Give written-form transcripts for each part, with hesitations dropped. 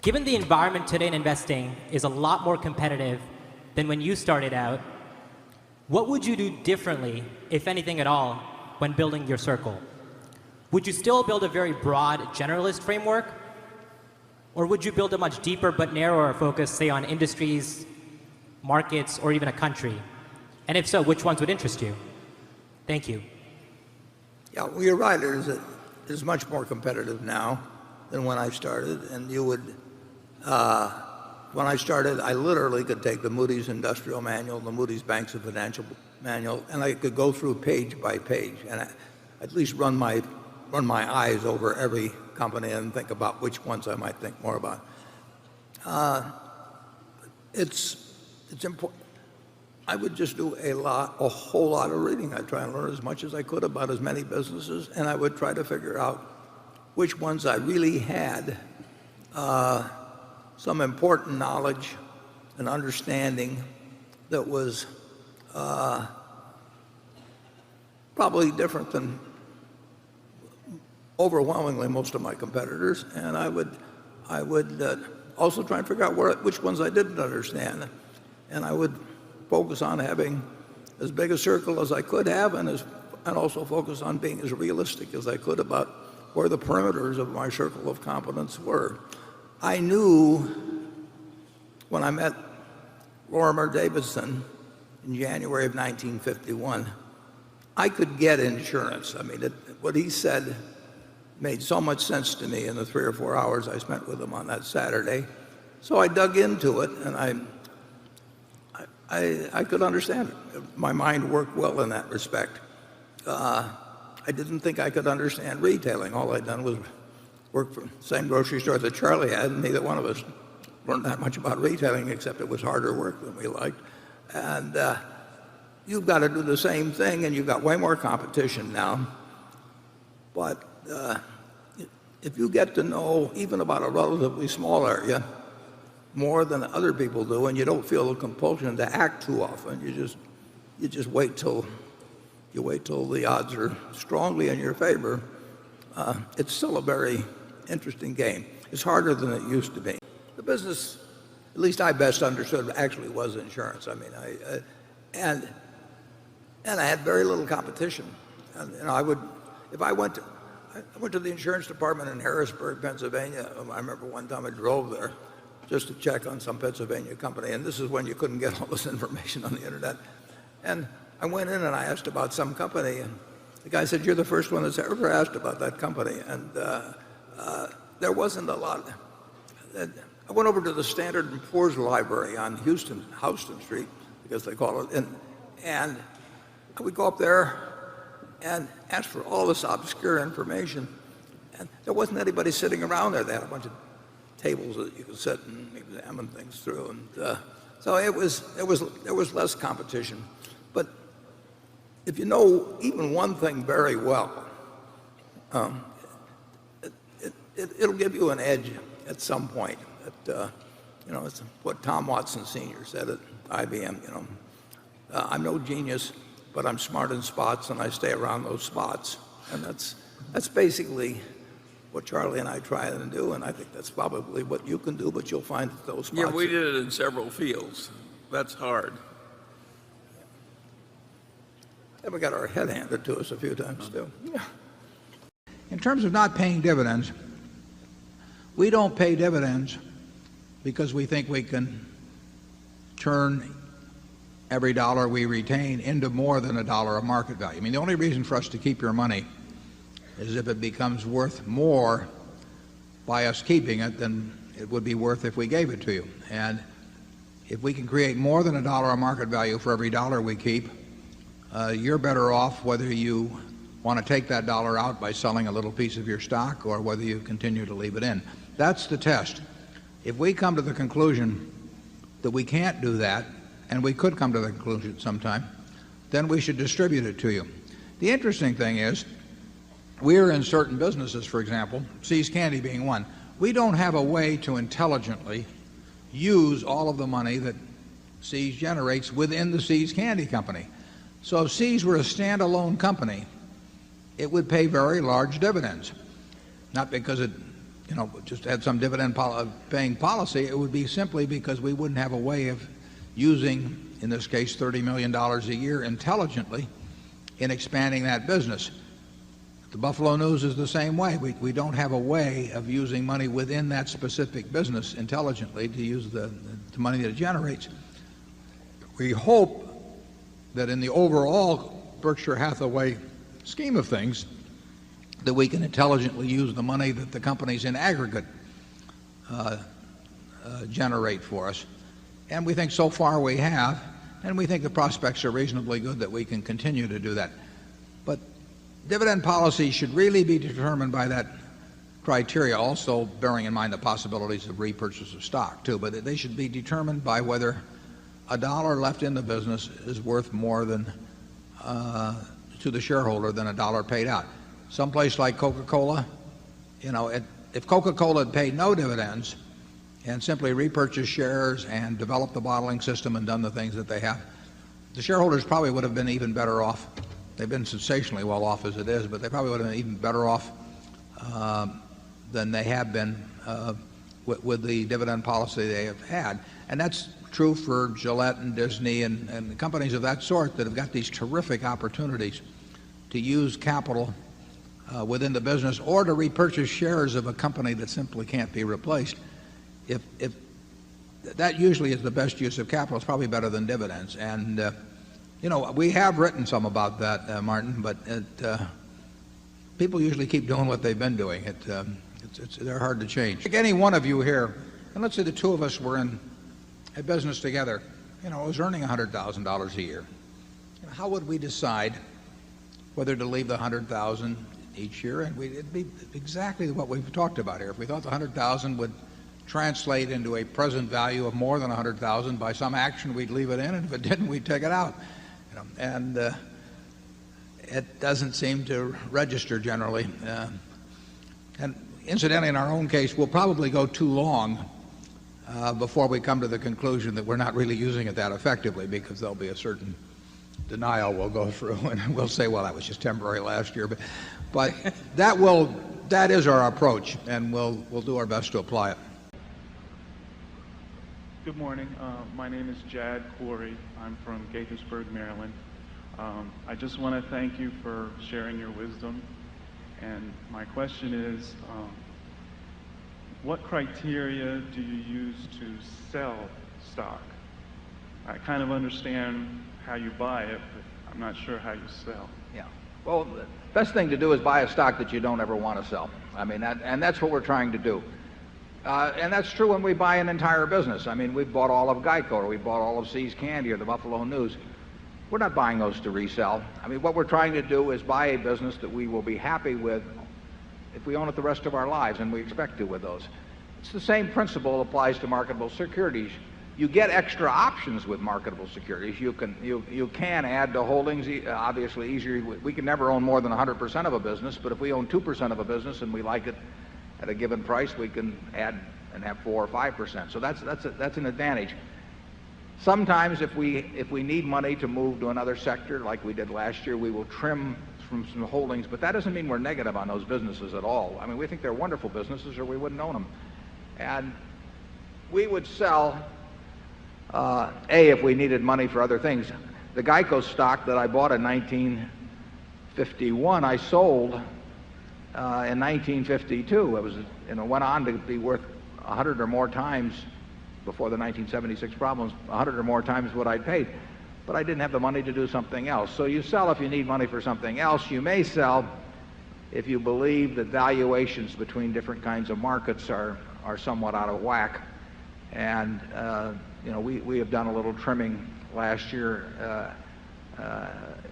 Given the environment today in investing is a lot more competitive than when you started out, what would you do differently, if anything at all, when building your circle? Would you still build a very broad generalist framework? Or would you build a much deeper but narrower focus, say, on industries, markets, or even a country? And if so, which ones would interest you? Thank you. Yeah, well, you're right. It is much more competitive now than when I started. And you would, when I started, I literally could take the Moody's Industrial Manual, the Moody's Banks and Financial Manual, and I could go through page by page and at least run my eyes over every company and think about which ones I might think more about. It's important. I would just do a whole lot of reading. I'd try and learn as much as I could about as many businesses, and I would try to figure out which ones I really had some important knowledge and understanding that was probably different than overwhelmingly most of my competitors, and I would also try and figure out which ones I didn't understand, and I would focus on having as big a circle as I could have, and also focus on being as realistic as I could about where the perimeters of my circle of competence were. I knew when I met Lorimer Davidson in January of 1951, I could get insurance. I mean, what he said made so much sense to me in the 3 or 4 hours I spent with him on that Saturday. So I dug into it, and I could understand it. My mind worked well in that respect. I didn't think I could understand retailing. All I'd done was work for the same grocery store that Charlie had, and neither one of us learned that much about retailing, except it was harder work than we liked. And you've got to do the same thing, and you've got way more competition now. But if you get to know even about a relatively small area more than other people do, and you don't feel the compulsion to act too often, you just wait till the odds are strongly in your favor. It's still a very interesting game. It's harder than it used to be. The business, at least I best understood, actually was insurance. I mean, and I had very little competition. And I went to the insurance department in Harrisburg, Pennsylvania. I remember one time I drove there just to check on some Pennsylvania company, and this is when you couldn't get all this information on the internet. And I went in and I asked about some company, and the guy said, "You're the first one that's ever asked about that company." And there wasn't a lot. I went over to the Standard & Poor's library on Houston Street, because they call it, and I would go up there and ask for all this obscure information, and there wasn't anybody sitting around there. They had a bunch of tables that you could sit and examine things through, and so there was less competition. But if you know even one thing very well, it'll give you an edge at some point. It's what Tom Watson Sr. said at IBM. I'm no genius, but I'm smart in spots, and I stay around those spots. And that's basically what Charlie and I try to do, and I think that's probably what you can do, but you'll find that those spots... Yeah, we did it in several fields. That's hard. And we got our head handed to us a few times, too. Yeah. In terms of not paying dividends, we don't pay dividends because we think we can turn every dollar we retain into more than a dollar of market value. I mean, the only reason for us to keep your money is if it becomes worth more by us keeping it than it would be worth if we gave it to you. And if we can create more than a dollar of market value for every dollar we keep, you're better off whether you want to take that dollar out by selling a little piece of your stock or whether you continue to leave it in. That's the test. If we come to the conclusion that we can't do that, and we could come to the conclusion sometime, then we should distribute it to you. The interesting thing is, we're in certain businesses, for example, See's Candy being one. We don't have a way to intelligently use all of the money that See's generates within the See's Candy Company. So if See's were a standalone company, it would pay very large dividends. Not because it just had some dividend paying policy, it would be simply because we wouldn't have a way of using, in this case, $30 million a year intelligently in expanding that business. The Buffalo News is the same way. We don't have a way of using money within that specific business intelligently to use the money that it generates. We hope that in the overall Berkshire Hathaway scheme of things, that we can intelligently use the money that the companies in aggregate generate for us. And we think so far we have, and we think the prospects are reasonably good that we can continue to do that. But dividend policy should really be determined by that criteria, also bearing in mind the possibilities of repurchase of stock too. But they should be determined by whether a dollar left in the business is worth more than to the shareholder than a dollar paid out. Someplace like Coca-Cola, if Coca-Cola had paid no dividends and simply repurchased shares and developed the bottling system and done the things that they have, the shareholders probably would have been even better off. They've been sensationally well off as it is, but they probably would have been even better off than they have been with the dividend policy they have had. And that's true for Gillette and Disney and companies of that sort that have got these terrific opportunities to use capital within the business or to repurchase shares of a company that simply can't be replaced. If that usually is the best use of capital, it's probably better than dividends. And we have written some about that, Martin, but people usually keep doing what they've been doing. They're hard to change. Like any one of you here, and let's say the two of us were in a business together, it was earning $100,000 a year. How would we decide whether to leave the $100,000 each year? And it'd be exactly what we've talked about here. If we thought the $100,000 would translate into a present value of more than $100,000 by some action, we'd leave it in, and if it didn't, we'd take it out. And it doesn't seem to register generally. And incidentally, in our own case, we'll probably go too long before we come to the conclusion that we're not really using it that effectively, because there'll be a certain denial we'll go through, and we'll say, well, that was just temporary last year. But that is our approach, and we'll do our best to apply it. Good morning. My name is Jad Corey. I'm from Gaithersburg, Maryland. I just want to thank you for sharing your wisdom. And my question is, what criteria do you use to sell stock? I kind of understand how you buy it, but I'm not sure how you sell. Yeah. Well, the best thing to do is buy a stock that you don't ever want to sell. I mean, and that's what we're trying to do. And that's true when we buy an entire business. I mean, we've bought all of Geico, or we bought all of See's Candy, or the Buffalo News. We're not buying those to resell. I mean, what we're trying to do is buy a business that we will be happy with if we own it the rest of our lives, and we expect to with those. It's the same principle applies to marketable securities. You get extra options with marketable securities. You can add to holdings, obviously easier. We can never own more than 100% of a business, but if we own 2% of a business and we like it at a given price, we can add and have 4 or 5%. So that's an advantage. Sometimes if we need money to move to another sector, like we did last year, we will trim from some holdings, but that doesn't mean we're negative on those businesses at all. I mean, we think they're wonderful businesses, or we wouldn't own them. And we would sell, if we needed money for other things. The Geico stock that I bought in 1951, I sold in 1952. It was, went on to be worth 100 or more times, before the 1976 problems, 100 or more times what I'd paid. But I didn't have the money to do something else. So you sell if you need money for something else. You may sell if you believe that valuations between different kinds of markets are somewhat out of whack. And we have done a little trimming last year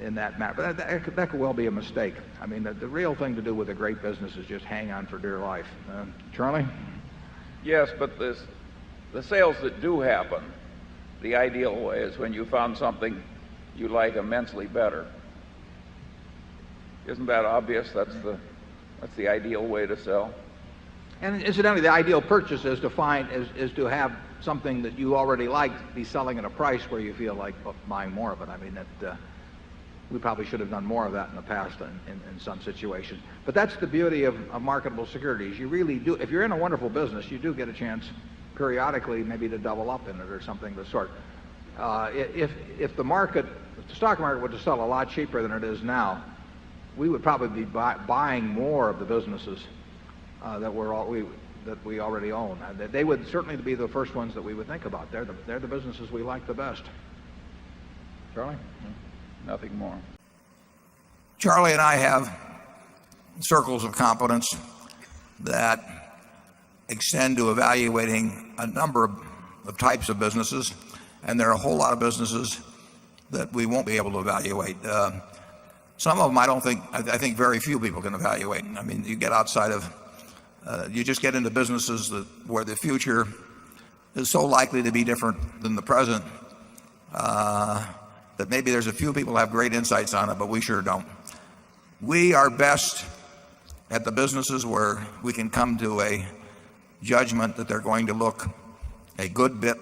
in that matter. But that could well be a mistake. I mean, the real thing to do with a great business is just hang on for dear life. Charlie? Yes, but the sales that do happen, the ideal way is when you found something you like immensely better. Isn't that obvious? That's the ideal way to sell. And incidentally, the ideal purchase is to have something that you already like be selling at a price where you feel like buying more of it. I mean, we probably should have done more of that in the past in some situations. But that's the beauty of marketable securities. You really do, if you're in a wonderful business, you do get a chance periodically maybe to double up in it or something of the sort. If the stock market were to sell a lot cheaper than it is now, we would probably be buying more of the businesses that we already own. They would certainly be the first ones that we would think about. They're the businesses we like the best. Charlie? Nothing more. Charlie and I have circles of competence that extend to evaluating a number of types of businesses, and there are a whole lot of businesses that we won't be able to evaluate. Some of them I think very few people can evaluate. I mean, you get outside of, you just get into businesses where the future is so likely to be different than the present that maybe there's a few people who have great insights on it, but we sure don't. We are best at the businesses where we can come to a judgment that they're going to look a good bit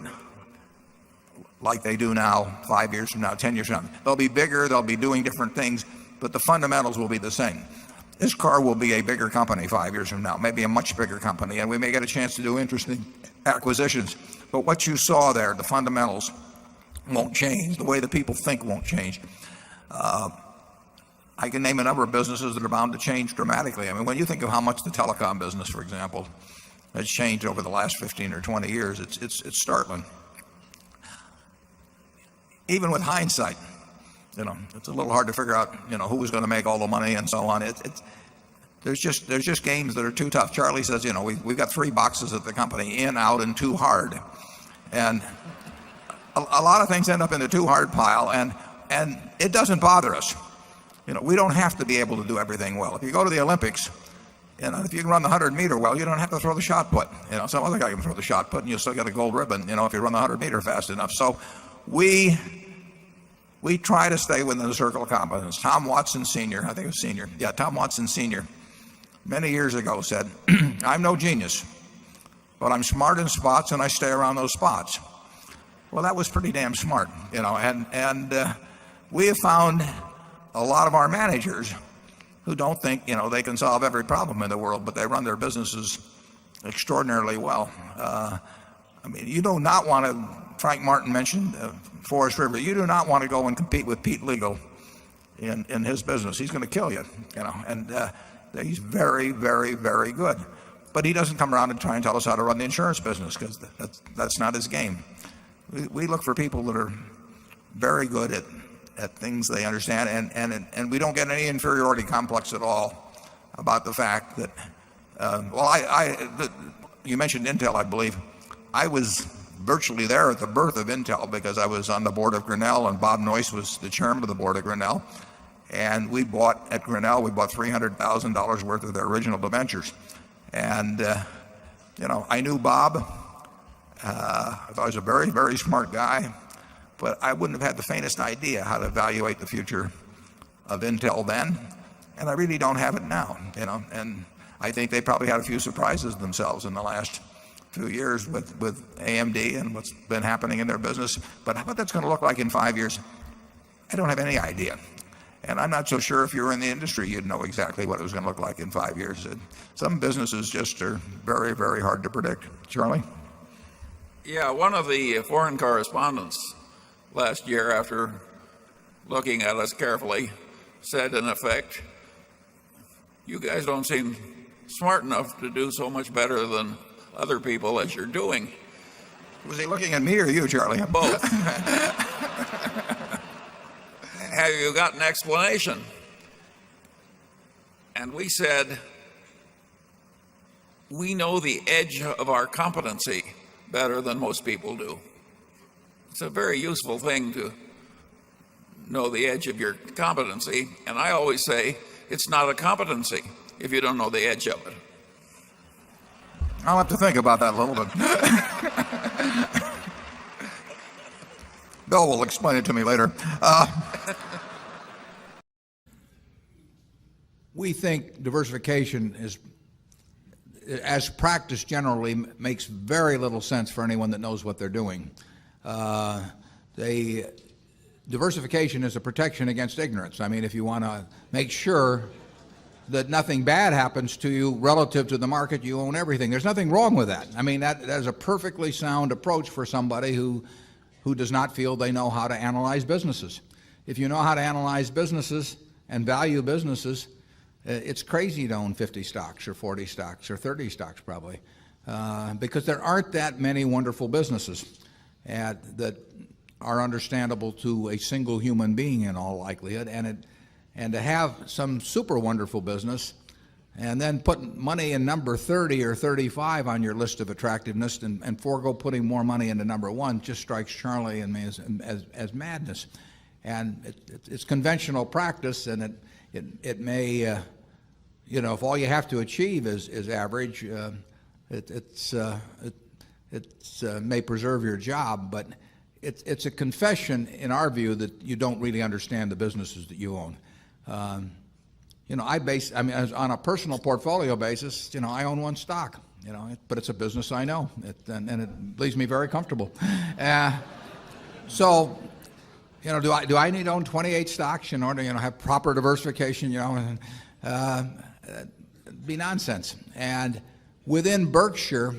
like they do now, 5 years from now, 10 years from now. They'll be bigger, they'll be doing different things, but the fundamentals will be the same. This car will be a bigger company 5 years from now, maybe a much bigger company, and we may get a chance to do interesting acquisitions. But what you saw there, the fundamentals, won't change. The way the people think won't change. I can name a number of businesses that are bound to change dramatically. I mean, when you think of how much the telecom business, for example, has changed over the last 15 or 20 years, it's startling. Even with hindsight, it's a little hard to figure out, who was going to make all the money and so on. There's just games that are too tough. Charlie says, we've got 3 boxes at the company: in, out, and too hard. And a lot of things end up in the too hard pile, and it doesn't bother us. We don't have to be able to do everything well. If you go to the Olympics, if you can run the 100-meter well, you don't have to throw the shot put. Some other guy can throw the shot put, and you'll still get a gold ribbon, if you run the 100-meter fast enough. So we try to stay within the circle of competence. Tom Watson Sr., I think it was Sr. Yeah, Tom Watson Sr. many years ago said, "I'm no genius, but I'm smart in spots and I stay around those spots." Well, that was pretty damn smart, and we have found a lot of our managers who don't think, they can solve every problem in the world, but they run their businesses extraordinarily well. I mean, you do not want to, Frank Martin mentioned Forest River, you do not want to go and compete with Pete Legal in his business. He's going to kill you, and he's very, very, very good. But he doesn't come around and try and tell us how to run the insurance business, because that's not his game. We look for people that are very good at things they understand, and we don't get any inferiority complex at all about the fact that, you mentioned Intel, I believe. I was virtually there at the birth of Intel because I was on the board of Grinnell, and Bob Noyce was the chairman of the board of Grinnell. And we bought $300,000 worth of their original debentures. And, I knew Bob. I thought he was a very, very smart guy, but I wouldn't have had the faintest idea how to evaluate the future of Intel then, and I really don't have it now, and I think they probably had a few surprises themselves in the last few years with AMD and what's been happening in their business, but what that's going to look like in 5 years, I don't have any idea. And I'm not so sure if you were in the industry you'd know exactly what it was going to look like in 5 years. Some businesses just are very, very hard to predict. Charlie? Yeah, one of the foreign correspondents last year, after looking at us carefully, said in effect, "You guys don't seem smart enough to do so much better than other people as you're doing." Was he looking at me or you, Charlie? Both. Have you got an explanation? And we said, we know the edge of our competency better than most people do. It's a very useful thing to know the edge of your competency, and I always say it's not a competency if you don't know the edge of it. I'll have to think about that a little bit. Bill will explain it to me later. We think diversification is, as practiced generally, makes very little sense for anyone that knows what they're doing. diversification is a protection against ignorance. I mean, if you want to make sure that nothing bad happens to you relative to the market, you own everything. There's nothing wrong with that. I mean, that is a perfectly sound approach for somebody who does not feel they know how to analyze businesses. If you know how to analyze businesses and value businesses, it's crazy to own 50 stocks or 40 stocks or 30 stocks probably, because there aren't that many wonderful businesses that are understandable to a single human being in all likelihood, and to have some super wonderful business and then put money in number 30 or 35 on your list of attractiveness and forego putting more money into number 1 just strikes Charlie and me as madness. And it's conventional practice, and it may, if all you have to achieve is average, it may preserve your job, but it's a confession in our view that you don't really understand the businesses that you own. On a personal portfolio basis, I own 1 stock, but it's a business I know, and it leaves me very comfortable. So, do I need to own 28 stocks in order to, have proper diversification? It'd be nonsense. And within Berkshire,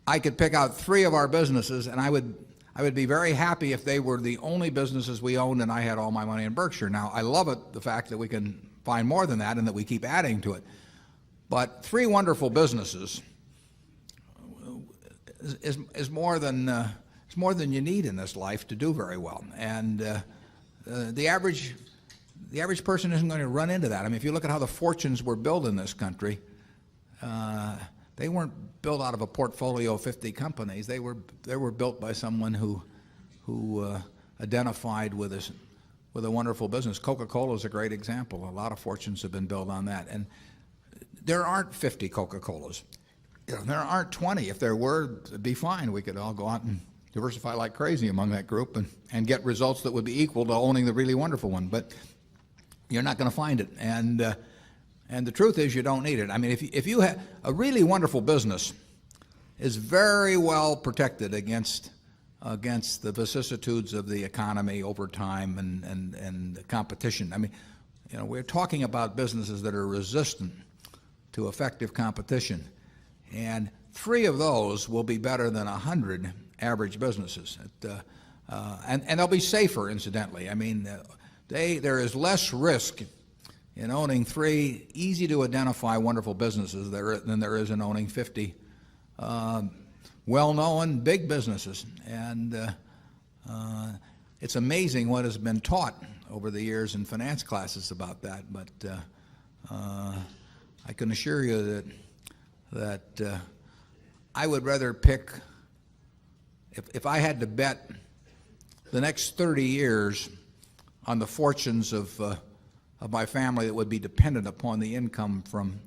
I could pick out 3 of our businesses, and I would be very happy if they were the only businesses we owned and I had all my money in Berkshire. Now, I love the fact that we can find more than that and that we keep adding to it. But 3 wonderful businesses is more than you need in this life to do very well. And the average person isn't going to run into that. I mean, if you look at how the fortunes were built in this country, they weren't built out of a portfolio of 50 companies. They were built by someone who identified with a wonderful business. Coca-Cola is a great example. A lot of fortunes have been built on that. And there aren't 50 Coca-Colas. There aren't 20. If there were, it'd be fine. We could all go out and diversify like crazy among that group and get results that would be equal to owning the really wonderful one. But you're not going to find it. And the truth is, you don't need it. I mean, if you have a really wonderful business, is very well protected against the vicissitudes of the economy over time and the competition. I mean, we're talking about businesses that are resistant to effective competition, and 3 of those will be better than 100 average businesses, and they'll be safer, incidentally. I mean, there is less risk in owning 3 easy to identify wonderful businesses than there is in owning 50 well-known big businesses. And it's amazing what has been taught over the years in finance classes about that. But I can assure you that I would rather pick, if I had to bet the next 30 years on the fortunes of my family that would be dependent upon the income from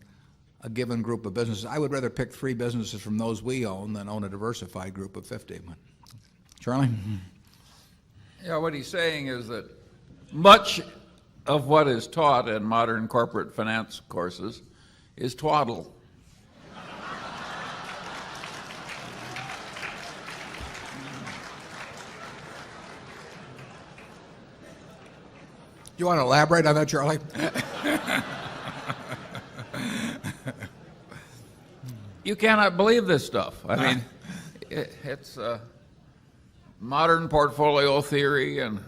a given group of businesses, I would rather pick 3 businesses from those we own than own a diversified group of 50. Charlie? Yeah, what he's saying is that much of what is taught in modern corporate finance courses is twaddle. You want to elaborate on that, Charlie? You cannot believe this stuff. I mean, it's modern portfolio theory, and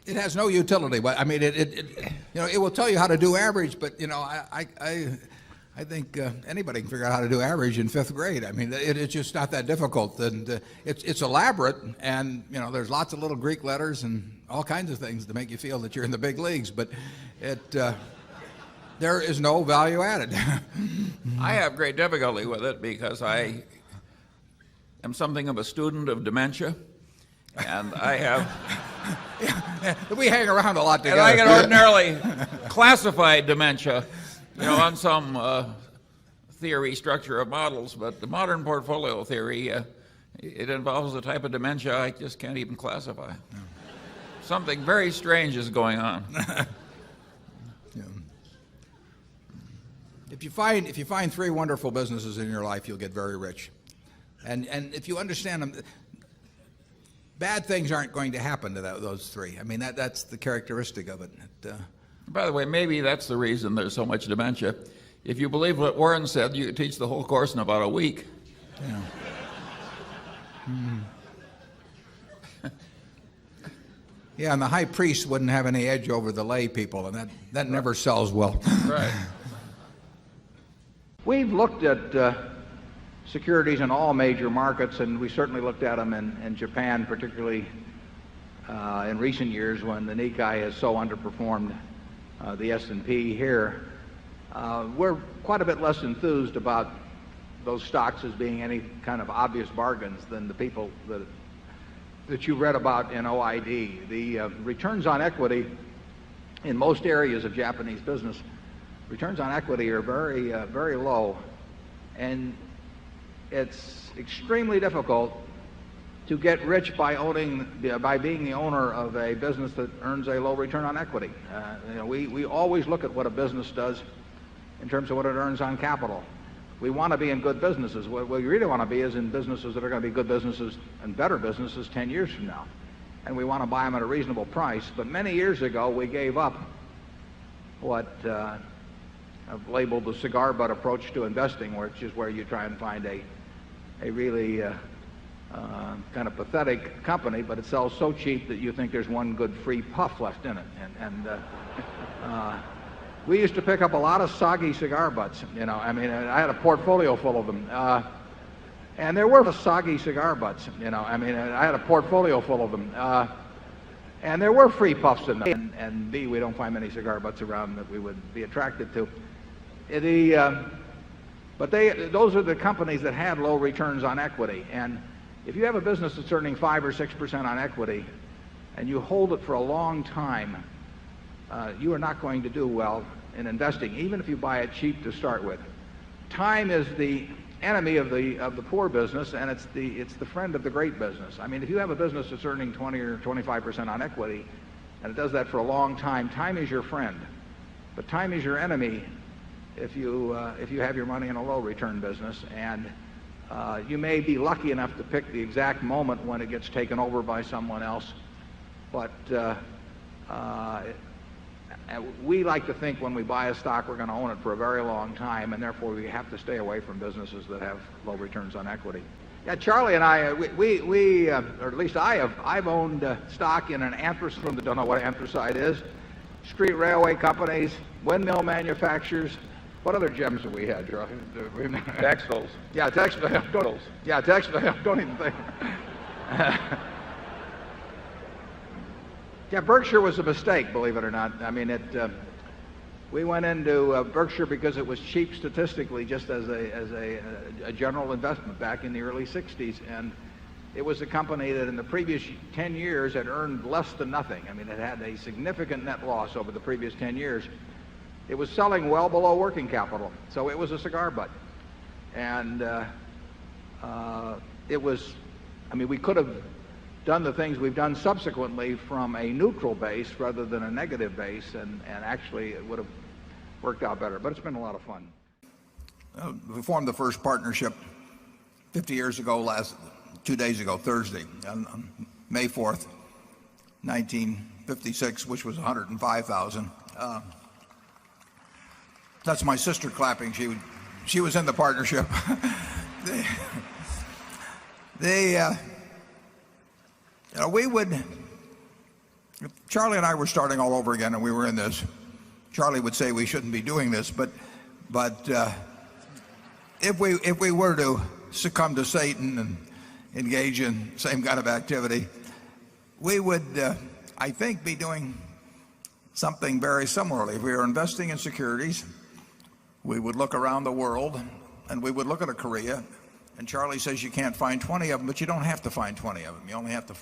it has no utility. But I mean, it will tell you how to do average. But I think anybody can figure out how to do average in 5th grade. I mean, it's just not that difficult, and it's elaborate, and there's lots of little Greek letters and all kinds of things to make you feel that you're in the big leagues. But there is no value added. I have great difficulty with it because I am something of a student of dementia, and I have we hang around a lot together. And I can ordinarily classify dementia, on some theory structure of models, but the modern portfolio theory, it involves a type of dementia I just can't even classify. No. Something very strange is going on. Yeah. If you find 3 wonderful businesses in your life, you'll get very rich. And if you understand them, bad things aren't going to happen to those three. I mean, that's the characteristic of it. By the way, maybe that's the reason there's so much dementia. If you believe what Warren said, you could teach the whole course in about a week. Yeah. Yeah, and the high priest wouldn't have any edge over the lay people, and that never sells well. Right. We've looked at securities in all major markets, and we certainly looked at them in Japan, particularly in recent years when the Nikkei has so underperformed the S&P here. We're quite a bit less enthused about those stocks as being any kind of obvious bargains than the people that you read about in OID. The returns on equity in most areas of Japanese business, returns on equity are very low, and it's extremely difficult to get rich by being the owner of a business that earns a low return on equity. We always look at what a business does in terms of what it earns on capital. We want to be in good businesses. What we really want to be is in businesses that are going to be good businesses and better businesses 10 years from now. And we want to buy them at a reasonable price. But many years ago, we gave up what I've labeled the cigar butt approach to investing, which is where you try and find a really kind of pathetic company, but it sells so cheap that you think there's one good free puff left in it. We used to pick up a lot of soggy cigar butts, I mean, I had a portfolio full of them. And there were soggy cigar butts, I mean, I had a portfolio full of them. And there were free puffs in them. And B, we don't find many cigar butts around that we would be attracted to. But those are the companies that had low returns on equity. And if you have a business that's earning 5 or 6% on equity, and you hold it for a long time, you are not going to do well in investing, even if you buy it cheap to start with. Time is the enemy of the poor business, and it's the friend of the great business. I mean, if you have a business that's earning 20 or 25% on equity, and it does that for a long time, time is your friend. But time is your enemy if you have your money in a low return business, and you may be lucky enough to pick the exact moment when it gets taken over by someone else, but we like to think when we buy a stock we're going to own it for a very long time, and therefore we have to stay away from businesses that have low returns on equity. Yeah, Charlie and I, or at least I've owned stock in an anthracite, that don't know what anthracite is, street railway companies, windmill manufacturers. What other gems have we had, Charlie? Textiles. Yeah, textiles. Yeah, textiles. Don't even think. Yeah, Berkshire was a mistake, believe it or not. I mean, we went into Berkshire because it was cheap statistically, just as a general investment back in the early 60s. And it was a company that in the previous 10 years had earned less than nothing. I mean, it had a significant net loss over the previous 10 years. It was selling well below working capital, so it was a cigar butt. And it was, I mean, we could have done the things we've done subsequently from a neutral base rather than a negative base, and actually it would have worked out better. But it's been a lot of fun. We formed the first partnership 50 years ago, 2 days ago, Thursday, on May 4th, 1956, which was 105,000. That's my sister clapping. She was in the partnership. We would, if Charlie and I were starting all over again and we were in this, Charlie would say we shouldn't be doing this, but if we were to succumb to Satan and engage in same kind of activity, we would, I think, be doing something very similarly. If we were investing in securities, we would look around the world and we would look at a Korea, and Charlie says you can't find 20 of them, but you don't have to find 20 of them. You only have to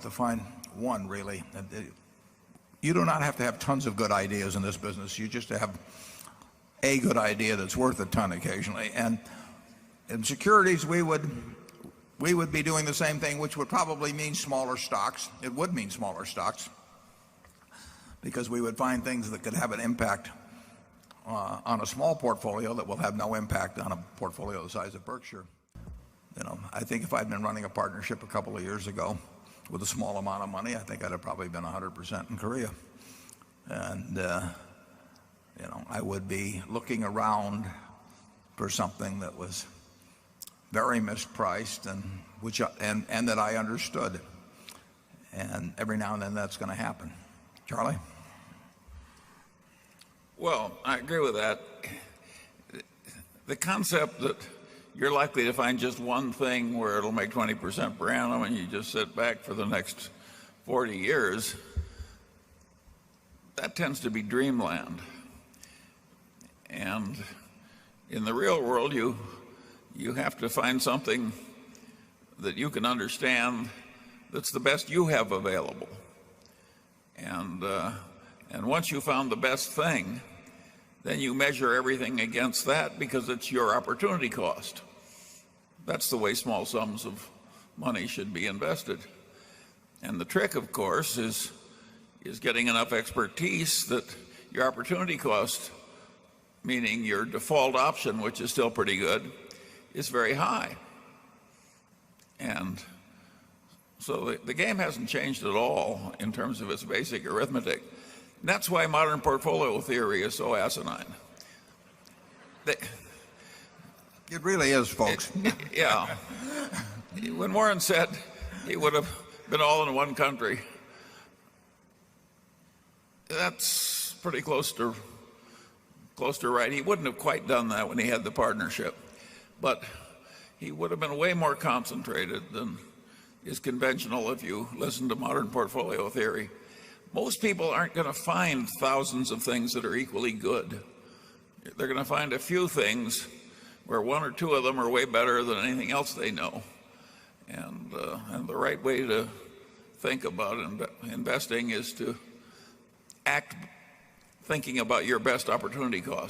find one, really. You do not have to have tons of good ideas in this business. You just have a good idea that's worth a ton occasionally. And in securities, we would be doing the same thing, which would probably mean smaller stocks. It would mean smaller stocks because we would find things that could have an impact on a small portfolio that will have no impact on a portfolio the size of Berkshire. I think if I'd been running a partnership a couple of years ago with a small amount of money, I think I'd have probably been 100% in Korea. And I would be looking around for something that was very mispriced and that I understood. And every now and then that's going to happen. Charlie? Well, I agree with that. The concept that you're likely to find just one thing where it'll make 20% per annum and you just sit back for the next 40 years, that tends to be dreamland. And in the real world, you have to find something that you can understand that's the best you have available. And once you found the best thing, then you measure everything against that because it's your opportunity cost. That's the way small sums of money should be invested. And the trick, of course, is getting enough expertise that your opportunity cost, meaning your default option, which is still pretty good, is very high. And so the game hasn't changed at all in terms of its basic arithmetic. And that's why modern portfolio theory is so asinine. It really is, folks. Yeah. When Warren said he would have been all in one country, that's pretty close to right. He wouldn't have quite done that when he had the partnership, but he would have been way more concentrated than is conventional if you listen to modern portfolio theory. Most people aren't going to find thousands of things that are equally good. They're going to find a few things where one or two of them are way better than anything else they know. And the right way to think about investing is to act thinking about your best opportunity cost.